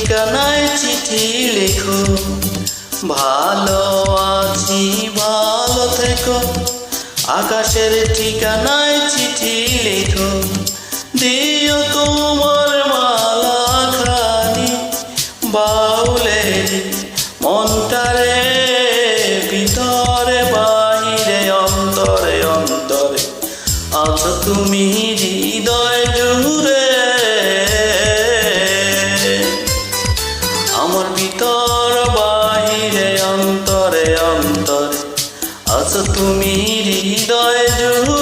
ঠিকানায় চিঠি লেখো, ভালো আছি ভালো থেকো। আকাশের ঠিকানায় চিঠি লেখো, দিও তোমার মালাখানি বাউলের মনটারে, ভিতরে বাহিরে অন্তরে অন্তরে আছো তুমি হৃদয় জুড়ে। আমার ভিতর বাহিরে অন্তরে অন্তরে আছো তুমি হৃদয় জুড়ে।